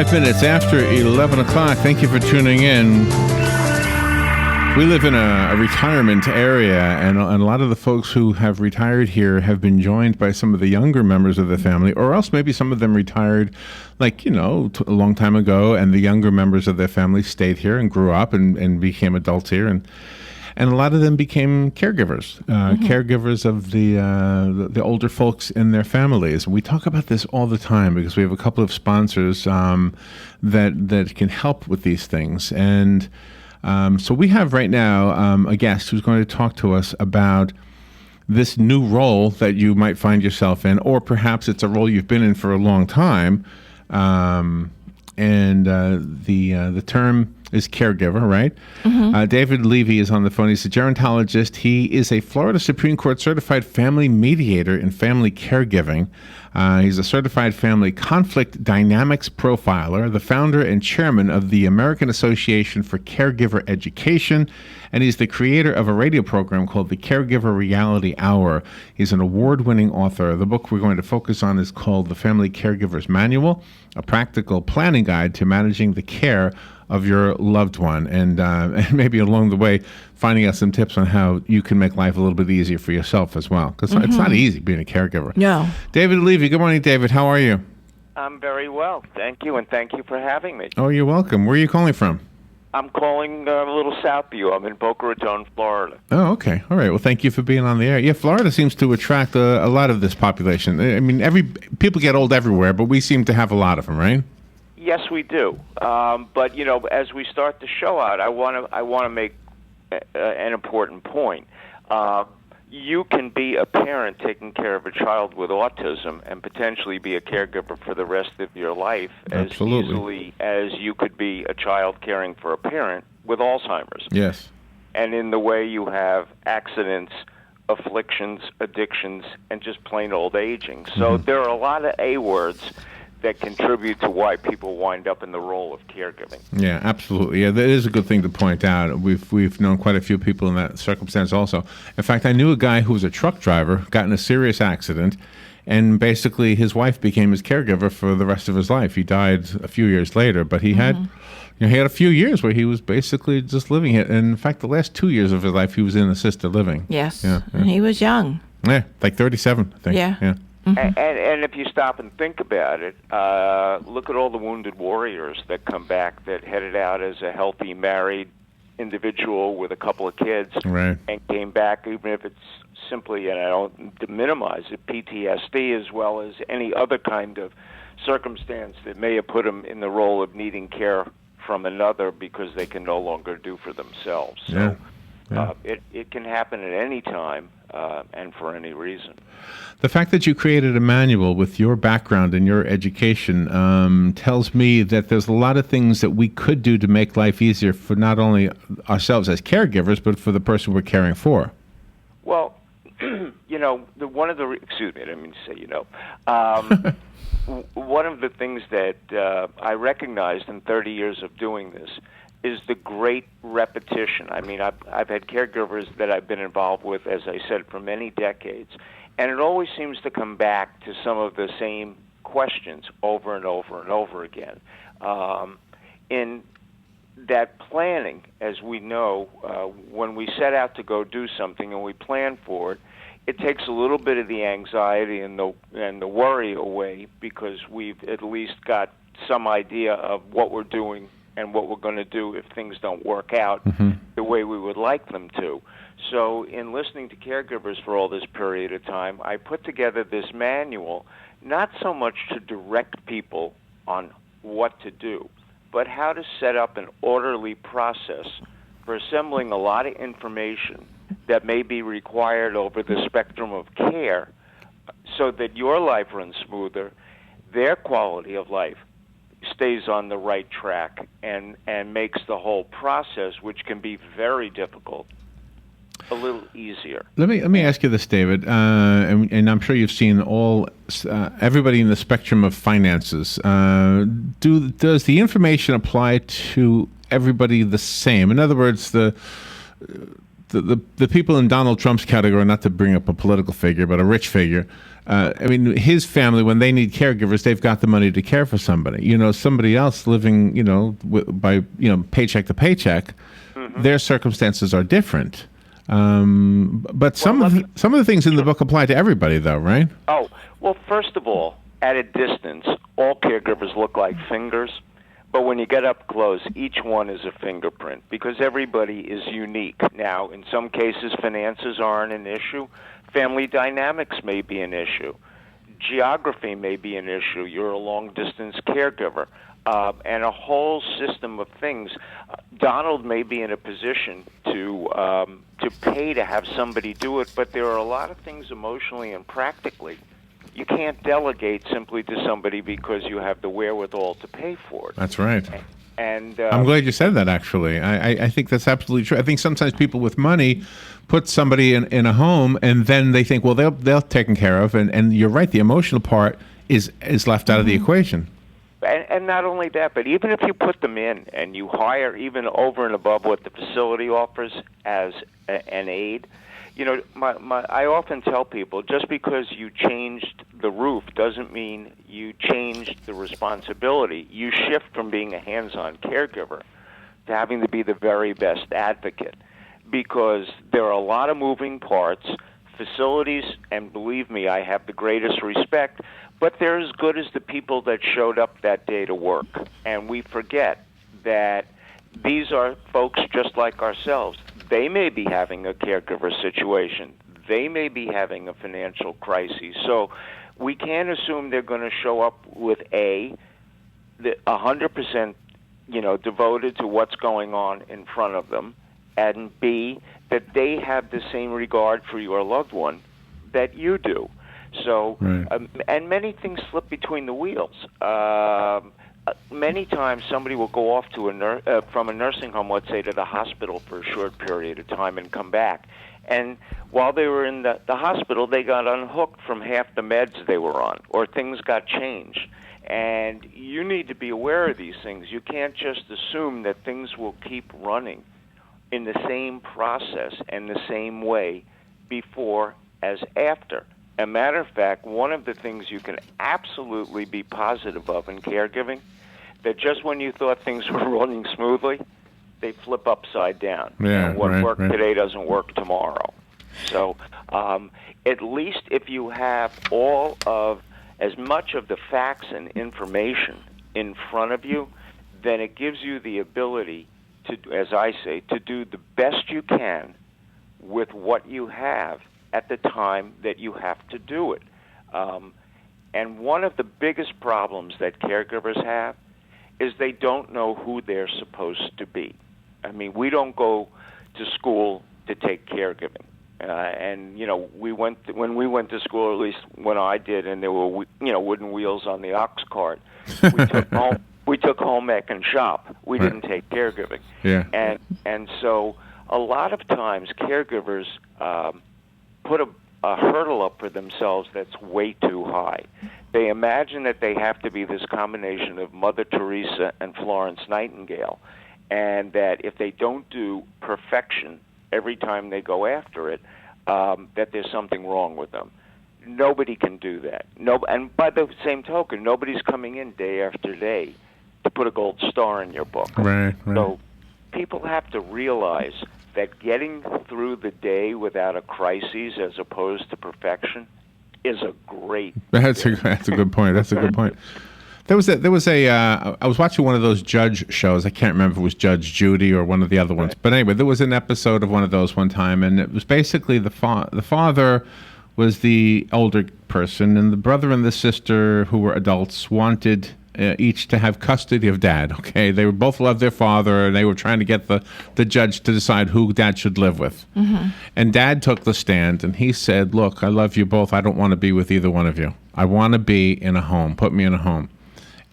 5 minutes after 11 o'clock. Thank you for tuning in. We live in a retirement area, and a lot of the folks who have retired here have been joined by some of the younger members of the family, or else maybe some of them retired, like, a long time ago, and the younger members of their family stayed here and grew up and became adults here, and a lot of them became caregivers, caregivers of the older folks in their families. We talk about this all the time because we have a couple of sponsors that can help with these things. And so we have right now a guest who's going to talk to us about this new role that you might find yourself in, or perhaps it's a role you've been in for a long time. And the term is caregiver, right? David Levy is on the phone. He's a gerontologist. He is a Florida Supreme Court certified family mediator in family caregiving. He's a certified family conflict dynamics profiler, the founder and chairman of the American Association for Caregiver Education, and he's the creator of a radio program called the Caregiver Reality Hour. He's an award-winning author. The book we're going to focus on is called The Family Caregiver's Manual, a practical planning guide to managing the care of your loved one, and maybe along the way finding out some tips on how you can make life a little bit easier for yourself as well, because it's not easy being a caregiver. No. David Levy, good morning, David. How are you? I'm very well, thank you, and thank you for having me. Oh, you're welcome. Where are you calling from? I'm calling a little south of you. I'm in Boca Raton, Florida. Oh, okay. All right. Well, thank you for being on the air. Yeah, Florida seems to attract a lot of this population. I mean, people get old everywhere, but we seem to have a lot of them, right? Yes, we do. But as we start the show out, I want to make an important point. You can be a parent taking care of a child with autism and potentially be a caregiver for the rest of your life as easily as you could be a child caring for a parent with Alzheimer's. Yes. And in the way you have accidents, afflictions, addictions, and just plain old aging. So there are a lot of A words that contribute to why people wind up in the role of caregiving. Yeah, absolutely. Yeah, that is a good thing to point out. We've known quite a few people in that circumstance also. In fact, I knew a guy who was a truck driver, got in a serious accident, and basically his wife became his caregiver for the rest of his life. He died a few years later, but he had he had a few years where he was basically just living it. And in fact, the last 2 years of his life, he was in assisted living. Yes. Yeah. And he was young. Yeah, like 37, I think. Yeah. And if you stop and think about it, look at all the wounded warriors that come back that headed out as a healthy married individual with a couple of kids, right, and came back, even if it's simply, and I don't minimize it, PTSD, as well as any other kind of circumstance that may have put them in the role of needing care from another because they can no longer do for themselves. So it can happen at any time and for any reason. The fact that you created a manual with your background and your education tells me that there's a lot of things that we could do to make life easier for not only ourselves as caregivers, but for the person we're caring for. Well, one of the one of the things that I recognized in 30 years of doing this is the great repetition. I mean, I've had caregivers that I've been involved with, as I said, for many decades, and it always seems to come back to some of the same questions over and over and over again. In that planning, as we know, when we set out to go do something and we plan for it, it takes a little bit of the anxiety and the worry away because we've at least got some idea of what we're doing and what we're going to do if things don't work out the way we would like them to. So in listening to caregivers for all this period of time, I put together this manual, not so much to direct people on what to do, but how to set up an orderly process for assembling a lot of information that may be required over the spectrum of care so that your life runs smoother, their quality of life stays on the right track, and makes the whole process, which can be very difficult, a little easier. Let me ask you this, David, and I'm sure you've seen everybody in the spectrum of finances. Does the information apply to everybody the same? In other words, the people in Donald Trump's category, not to bring up a political figure, but a rich figure. I mean, his family, when they need caregivers, they've got the money to care for somebody. Somebody else living, by paycheck to paycheck, their circumstances are different. But some of the things in the book apply to everybody, though, right? Oh, well, first of all, at a distance, all caregivers look like fingers. But when you get up close, each one is a fingerprint because everybody is unique. Now, in some cases, finances aren't an issue. Family dynamics may be an issue. Geography may be an issue. You're a long-distance caregiver. And a whole system of things. Donald may be in a position to pay to have somebody do it, but there are a lot of things emotionally and practically you can't delegate simply to somebody because you have the wherewithal to pay for it. That's right. And I'm glad you said that, actually. I think that's absolutely true. I think sometimes people with money put somebody in a home, and then they think, well, they'll taken care of. And you're right, the emotional part is left out of the equation. And not only that, but even if you put them in and you hire even over and above what the facility offers as an aid, I often tell people just because you changed the roof doesn't mean you changed the responsibility. You shift from being a hands-on caregiver to having to be the very best advocate because there are a lot of moving parts. Facilities, and believe me, I have the greatest respect, but they're as good as the people that showed up that day to work. And we forget that these are folks just like ourselves. They may be having a caregiver situation. They may be having a financial crisis. So we can't assume they're going to show up with 100%, devoted to what's going on in front of them, and B, that they have the same regard for your loved one that you do. So, right. And many things slip between the wheels. Many times somebody will go off to from a nursing home, let's say, to the hospital for a short period of time and come back. And while they were in the hospital, they got unhooked from half the meds they were on, or things got changed. And you need to be aware of these things. You can't just assume that things will keep running in the same process and the same way before as after. As a matter of fact, one of the things you can absolutely be positive of in caregiving, that just when you thought things were running smoothly, they flip upside down. Yeah, what right, worked right. today doesn't work tomorrow. So at least if you have as much of the facts and information in front of you, then it gives you the ability to, as I say, to do the best you can with what you have at the time that you have to do it. And one of the biggest problems that caregivers have is they don't know who they're supposed to be. I mean, we don't go to school to take caregiving. And when we went to school, or at least when I did, and there were wooden wheels on the ox cart, we took home ec and shop. We Right. didn't take caregiving. Yeah. And so a lot of times caregivers put a hurdle up for themselves that's way too high. They imagine that they have to be this combination of Mother Teresa and Florence Nightingale, and that if they don't do perfection every time they go after it, that there's something wrong with them. Nobody can do that. And by the same token, nobody's coming in day after day to put a gold star in your book. Right. So people have to realize that getting through the day without a crisis as opposed to perfection is a great... That's a good point. That's a good point. I was watching one of those judge shows. I can't remember if it was Judge Judy or one of the other ones. But anyway, there was an episode of one of those one time, and it was basically the father was the older person, and the brother and the sister, who were adults, wanted each to have custody of dad. Okay, they both loved their father, and they were trying to get the judge to decide who dad should live with. Mm-hmm. And dad took the stand, and he said, "Look, I love you both. I don't want to be with either one of you. I want to be in a home. Put me in a home."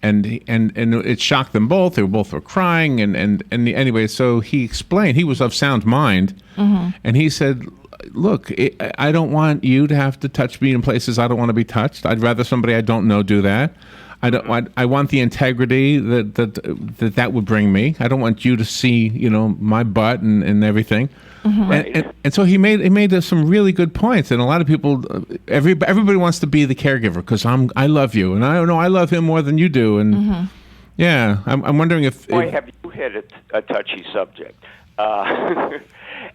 And it shocked them both. They both were crying, and anyway, so he explained. He was of sound mind, mm-hmm. and he said, "Look, I don't want you to have to touch me in places I don't want to be touched. I'd rather somebody I don't know do that. I don't want. I want the integrity that would bring me. I don't want you to see, my butt and everything. Right. And so he made some really good points. And a lot of people, everybody wants to be the caregiver because I love you, and I don't know, I love him more than you do. And yeah, I'm wondering if. Boy, have you hit a touchy subject.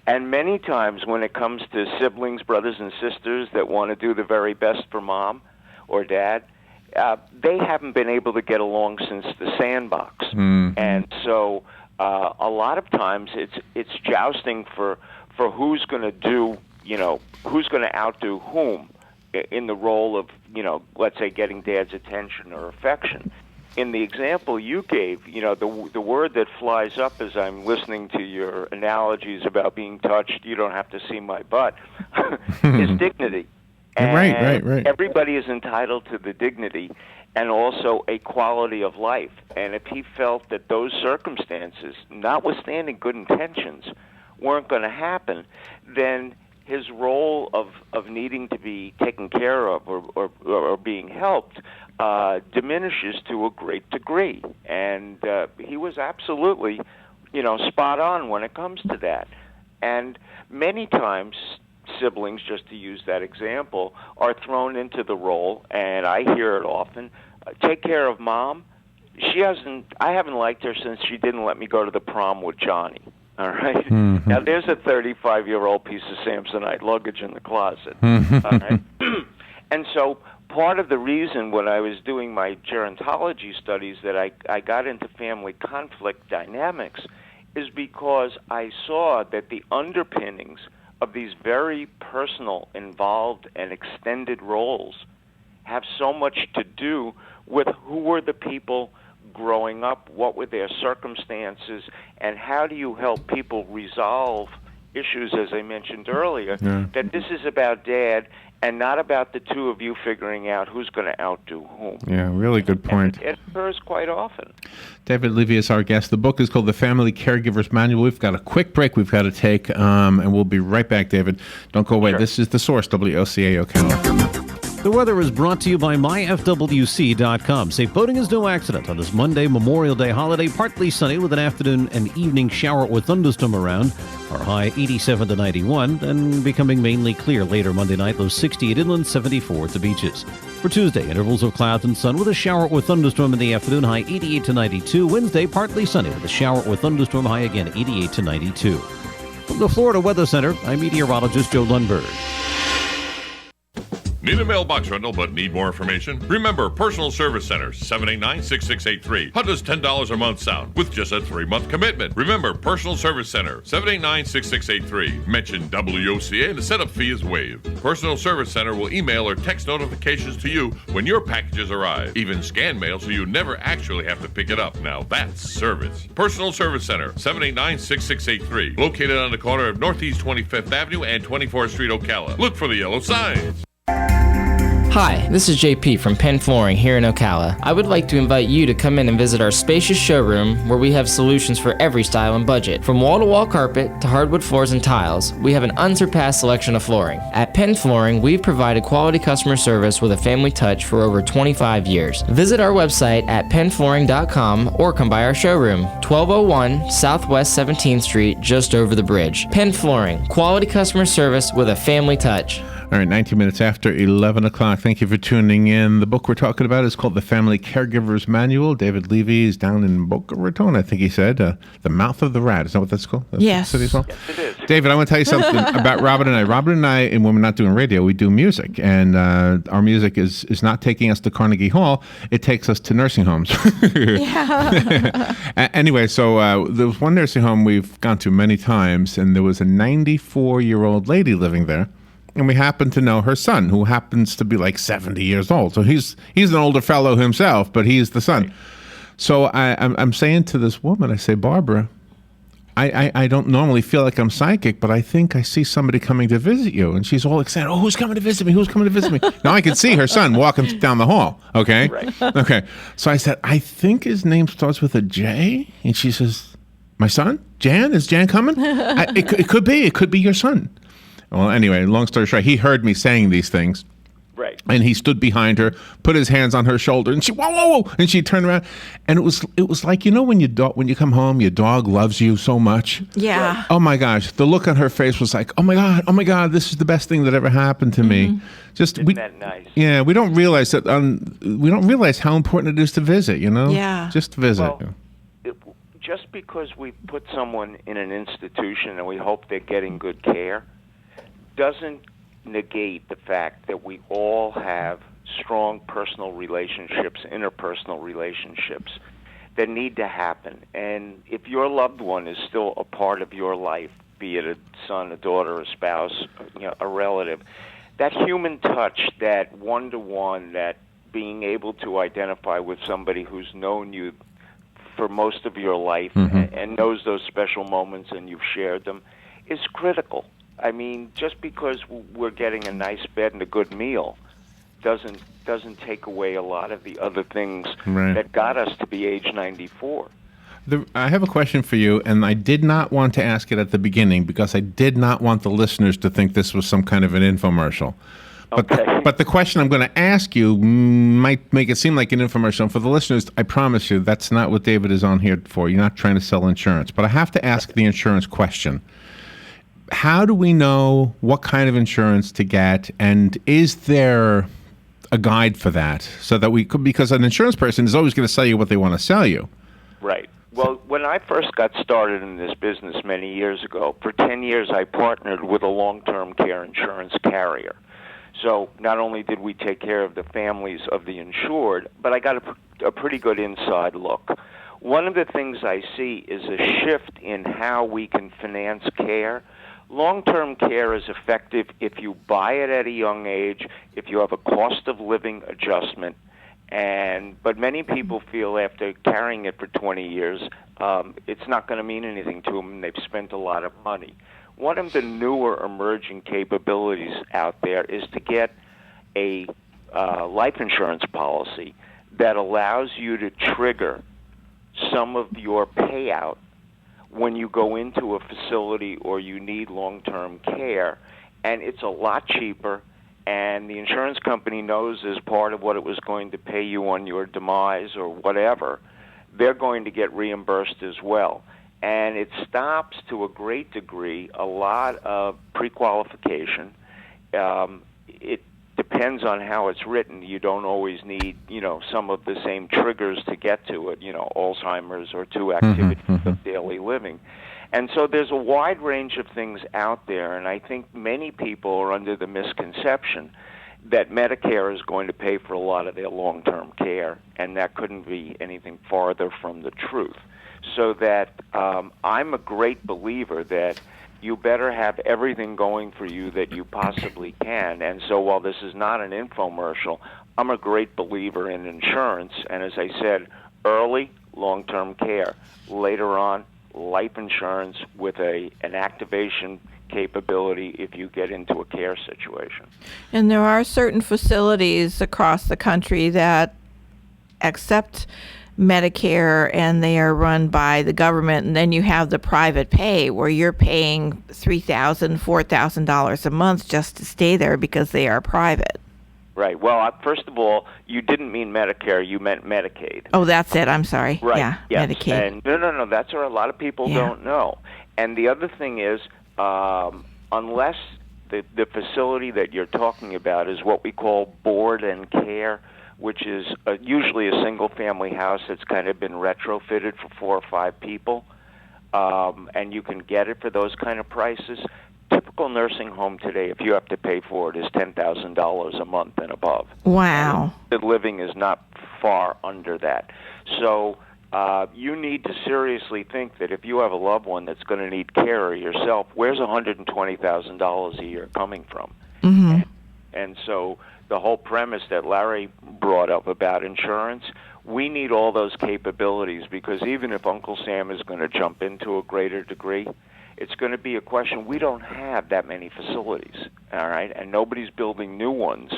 And many times when it comes to siblings, brothers and sisters that want to do the very best for mom or dad, they haven't been able to get along since the sandbox. And so a lot of times it's jousting for who's going to do, who's going to outdo whom in the role of, let's say getting dad's attention or affection. In the example you gave, the word that flies up as I'm listening to your analogies about being touched, you don't have to see my butt, is dignity. And right. Everybody is entitled to the dignity and also a quality of life. And if he felt that those circumstances, notwithstanding good intentions, weren't going to happen, then his role of needing to be taken care of or being helped diminishes to a great degree. And he was absolutely, spot on when it comes to that. And many times siblings, just to use that example, are thrown into the role, and I hear it often, take care of mom. I haven't liked her since she didn't let me go to the prom with Johnny. All right? Now, there's a 35-year-old piece of Samsonite luggage in the closet. All right? And so part of the reason when I was doing my gerontology studies that I got into family conflict dynamics is because I saw that the underpinnings of these very personal, involved, and extended roles have so much to do with who were the people growing up, what were their circumstances, and how do you help people resolve issues, as I mentioned earlier, that this is about dad and not about the two of you figuring out who's going to outdo whom. Yeah, really good point. And it occurs quite often. David Levy is our guest. The book is called The Family Caregiver's Manual. We've got a quick break we've got to take, and we'll be right back, David. Don't go away. Sure. This is The Source, WOCA Ocala. The weather is brought to you by myfwc.com. Safe boating is no accident on this Monday, Memorial Day holiday. Partly sunny with an afternoon and evening shower or thunderstorm around. Our high 87 to 91, and becoming mainly clear later Monday night. Low 68 inland, 74 at the beaches. For Tuesday, intervals of clouds and sun with a shower or thunderstorm in the afternoon. High 88 to 92. Wednesday, partly sunny with a shower or thunderstorm. High again 88 to 92. From the Florida Weather Center, I'm meteorologist Joe Lundberg. Need a mailbox rental but need more information? Remember, Personal Service Center, 789-6683. How does $10 a month sound with just a 3-month commitment? Remember, Personal Service Center, 789-6683. Mention WOCA and the setup fee is waived. Personal Service Center will email or text notifications to you when your packages arrive. Even scan mail so you never actually have to pick it up. Now that's service. Personal Service Center, 789-6683. Located on the corner of Northeast 25th Avenue and 24th Street, Ocala. Look for the yellow signs. Hi, this is JP from Penn Flooring here in Ocala. I would like to invite you to come in and visit our spacious showroom where we have solutions for every style and budget. From wall-to-wall carpet to hardwood floors and tiles, we have an unsurpassed selection of flooring. At Penn Flooring, we've provided quality customer service with a family touch for over 25 years. Visit our website at pennflooring.com or come by our showroom, 1201 Southwest 17th Street, just over the bridge. Penn Flooring, quality customer service with a family touch. All right, 19 minutes after 11 o'clock. Thank you for tuning in. The book we're talking about is called The Family Caregiver's Manual. David Levy is down in Boca Raton, I think he said. The Mouth of the Rat. Is that what that's called? Yes. City as well? Yes, it is. David, I want to tell you something about Robin and I. Robin and I, and when we're not doing radio, we do music. And our music is not taking us to Carnegie Hall. It takes us to nursing homes. Yeah. Anyway, so there was one nursing home we've gone to many times, and there was a 94-year-old lady living there. And we happen to know her son, who happens to be like 70 years old. So he's an older fellow himself, but he's the son. So I'm saying to this woman, I say, Barbara, I don't normally feel like I'm psychic, but I think I see somebody coming to visit you. And she's all excited. Oh, who's coming to visit me? Who's coming to visit me? Now I can see her son walking down the hall. Okay. Right. Okay. So I said, I think his name starts with a J. And she says, my son? Jan? Is Jan coming? It could be. It could be your son. Well, anyway, long story short, he heard me saying these things. Right. And he stood behind her, put his hands on her shoulder, and she whoa, and she turned around, and it was like, when you come home, your dog loves you so much. Yeah. Right. Oh my gosh, the look on her face was like, oh my god, this is the best thing that ever happened to me. Isn't that nice? Yeah, we don't realize that. We don't realize how important it is to visit. Yeah. Just visit. Well, just because we put someone in an institution and we hope they're getting good care doesn't negate the fact that we all have strong personal relationships, interpersonal relationships that need to happen. And if your loved one is still a part of your life, be it a son, a daughter, a spouse, a relative, that human touch, that one-to-one, that being able to identify with somebody who's known you for most of your life and knows those special moments and you've shared them is critical. I mean, just because we're getting a nice bed and a good meal doesn't take away a lot of the other things that got us to be age 94. I have a question for you, and I did not want to ask it at the beginning because I did not want the listeners to think this was some kind of an infomercial. But the question I'm going to ask you might make it seem like an infomercial. And for the listeners, I promise you that's not what David is on here for. You're not trying to sell insurance. But I have to ask the insurance question. How do we know what kind of insurance to get, and is there a guide for that so that we could, because an insurance person is always going to sell you what they want to sell you. Right. Well, when I first got started in this business many years ago, for 10 years I partnered with a long-term care insurance carrier. So not only did we take care of the families of the insured, but I got a pretty good inside look. One of the things I see is a shift in how we can finance care. Long-term care is effective if you buy it at a young age, if you have a cost of living adjustment, but many people feel after carrying it for 20 years, it's not going to mean anything to them, and they've spent a lot of money. One of the newer emerging capabilities out there is to get a life insurance policy that allows you to trigger some of your payout when you go into a facility or you need long-term care, and it's a lot cheaper, and the insurance company knows as part of what it was going to pay you on your demise or whatever, they're going to get reimbursed as well. And it stops, to a great degree, a lot of pre-qualification. It depends on how it's written. You don't always need, some of the same triggers to get to it, Alzheimer's or two activities of daily living. And so there's a wide range of things out there, and I think many people are under the misconception that Medicare is going to pay for a lot of their long-term care, and that couldn't be anything farther from the truth. So that I'm a great believer that you better have everything going for you that you possibly can. And so while this is not an infomercial, I'm a great believer in insurance. And as I said, early long-term care. Later on, life insurance with an activation capability if you get into a care situation. And there are certain facilities across the country that accept Medicare, and they are run by the government, and then you have the private pay where you're paying $3,000, $4,000 a month just to stay there because they are private. Right. Well, first of all, you didn't mean Medicare, you meant Medicaid. Oh, that's it. I'm sorry. Right. Yeah, yes. Medicaid. And no, that's what a lot of people don't know. And the other thing is, unless the facility that you're talking about is what we call board and care, which is usually a single-family house that's kind of been retrofitted for 4 or 5 people, and you can get it for those kind of prices. Typical nursing home today, if you have to pay for it, is $10,000 a month and above. Wow. And the living is not far under that. So you need to seriously think that if you have a loved one that's going to need care or yourself, where's $120,000 a year coming from? Mm-hmm. And so the whole premise that Larry brought up about insurance, we need all those capabilities, because even if Uncle Sam is going to jump into a greater degree, it's going to be a question. We don't have that many facilities, all right, and nobody's building new ones.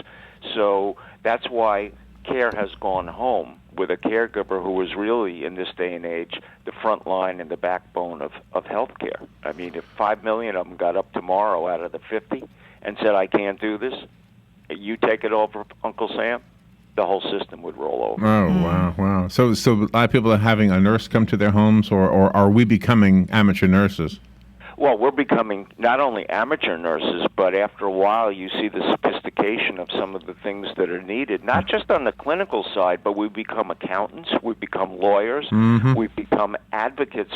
So that's why care has gone home with a caregiver who is really, in this day and age, the front line and the backbone of health care. I mean, if 5 million of them got up tomorrow out of the 50 and said, I can't do this, you take it over, Uncle Sam, the whole system would roll over. Oh, wow. So a lot of people are having a nurse come to their homes, or are we becoming amateur nurses? Well, we're becoming not only amateur nurses, but after a while you see the sophistication of some of the things that are needed, not just on the clinical side, but we become accountants, we become lawyers, we become advocates,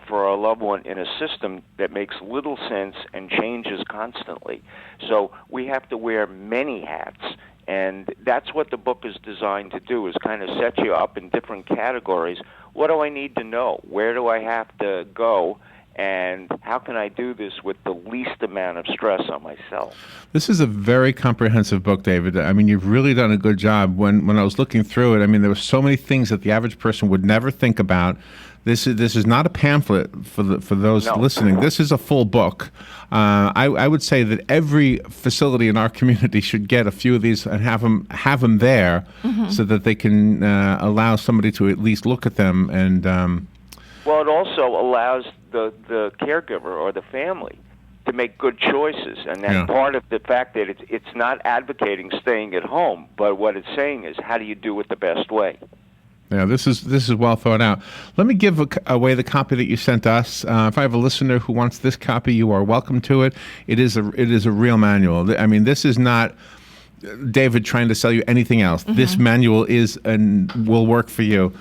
for our loved one in a system that makes little sense and changes constantly. So we have to wear many hats. And that's what the book is designed to do, is kind of set you up in different categories. What do I need to know? Where do I have to go? And how can I do this with the least amount of stress on myself? This is a very comprehensive book, David. I mean, you've really done a good job. When I was looking through it, I mean, there were so many things that the average person would never think about. This is not a pamphlet for those listening. This is a full book. I would say that every facility in our community should get a few of these and have them there, so that they can allow somebody to at least look at them. And well, it also allows the caregiver or the family to make good choices, and that's part of the fact that it's not advocating staying at home, but what it's saying is, how do you do it the best way? Yeah, this is well thought out. Let me give away the copy that you sent us. If I have a listener who wants this copy, you are welcome to it. It is a real manual. I mean, this is not David trying to sell you anything else. This manual is and will work for you.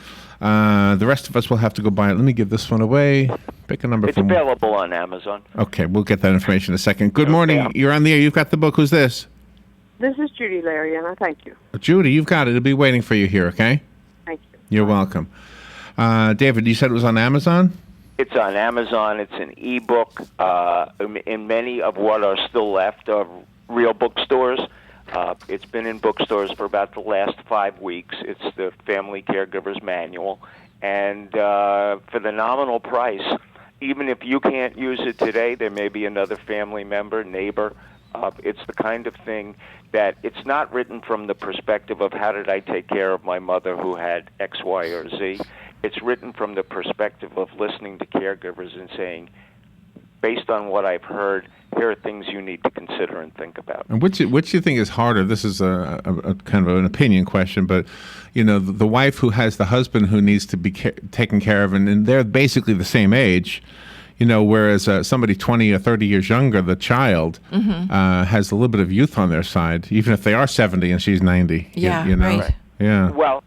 The rest of us will have to go buy it. Let me give this one away. Pick a number. It's available on Amazon. Okay, we'll get that information in a second. Good morning. You're on the air. You've got the book. Who's this? This is Judy Lariana. Thank you. Judy, you've got it. It'll be waiting for you here, okay? Thank you. You're welcome. David, you said it was on Amazon? It's on Amazon. It's an e-book in many of what are still left of real bookstores. It's been in bookstores for about the last 5 weeks. It's the Family Caregiver's Manual. And for the nominal price, even if you can't use it today, there may be another family member, neighbor. It's the kind of thing that it's not written from the perspective of how did I take care of my mother who had X, Y, or Z. It's written from the perspective of listening to caregivers and saying, based on what I've heard, here are things you need to consider and think about. And which do you think is harder? This is a kind of an opinion question, but the wife who has the husband who needs to be taken care of, and they're basically the same age. Whereas somebody 20 or 30 years younger, the child, has a little bit of youth on their side, even if they are 70 and she's 90. Yeah, right. Yeah. Well,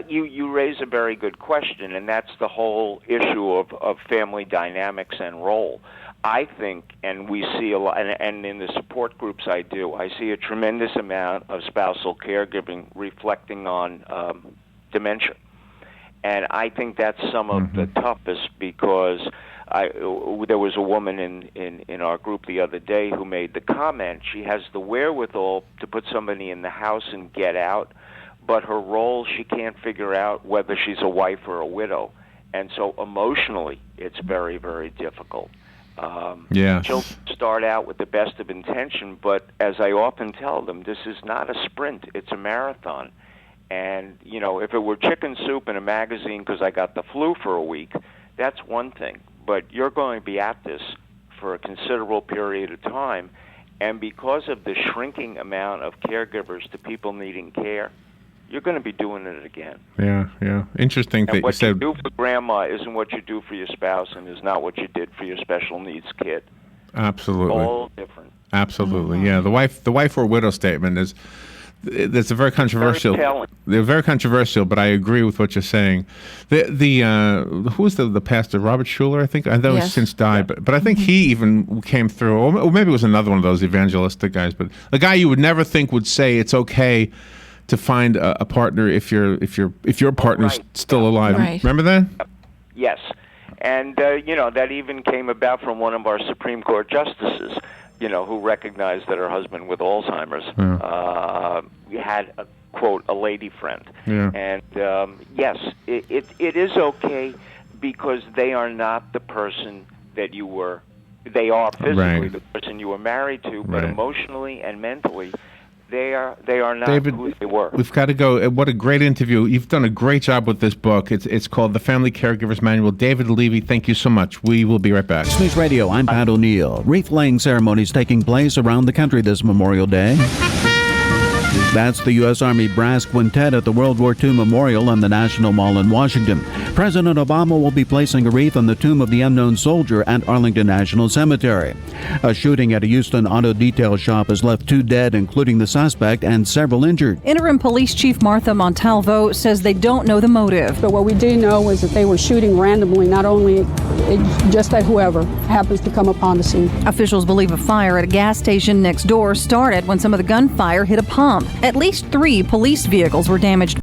you raise a very good question, and that's the whole issue of family dynamics and role. I think, and we see a lot, and in the support groups I do, I see a tremendous amount of spousal caregiving reflecting on dementia. And I think that's some of the toughest, because there was a woman in our group the other day who made the comment, she has the wherewithal to put somebody in the house and get out, but her role, she can't figure out whether she's a wife or a widow. And so emotionally, it's very, very difficult. Children start out with the best of intention, but as I often tell them, this is not a sprint, it's a marathon. And, if it were chicken soup in a magazine because I got the flu for a week, that's one thing. But you're going to be at this for a considerable period of time. And because of the shrinking amount of caregivers to people needing care, you're going to be doing it again. Yeah. Interesting that you said... what you do for grandma isn't what you do for your spouse, and is not what you did for your special needs kid. Absolutely. All different. Absolutely, yeah. The wife or widow statement is... That's a very controversial. They're very controversial, but I agree with what you're saying. Who was the pastor? Robert Schuller, I think. I know he's since died, but I think he even came through, or maybe it was another one of those evangelistic guys. But a guy you would never think would say it's okay to find a partner if your partner's still alive. Right. Remember that? Yes, and that even came about from one of our Supreme Court justices. Who recognized that her husband with Alzheimer's had, quote, a lady friend. Yeah. And, yes, it is okay because they are not the person that you were. They are physically the person you were married to, but emotionally and mentally, they are not David, who they were. We've got to go. What a great interview. You've done a great job with this book. It's called The Family Caregiver's Manual. David Levy, thank you so much. We will be right back. News Radio, I'm Pat O'Neill. Wreath-laying ceremonies taking place around the country this Memorial Day. That's the U.S. Army Brass Quintet at the World War II Memorial on the National Mall in Washington. President Obama will be placing a wreath on the tomb of the unknown soldier at Arlington National Cemetery. A shooting at a Houston auto detail shop has left 2 dead, including the suspect, and several injured. Interim Police Chief Martha Montalvo says they don't know the motive. But what we do know is that they were shooting randomly, not only just at whoever happens to come upon the scene. Officials believe a fire at a gas station next door started when some of the gunfire hit a pump. At least 3 police vehicles were damaged.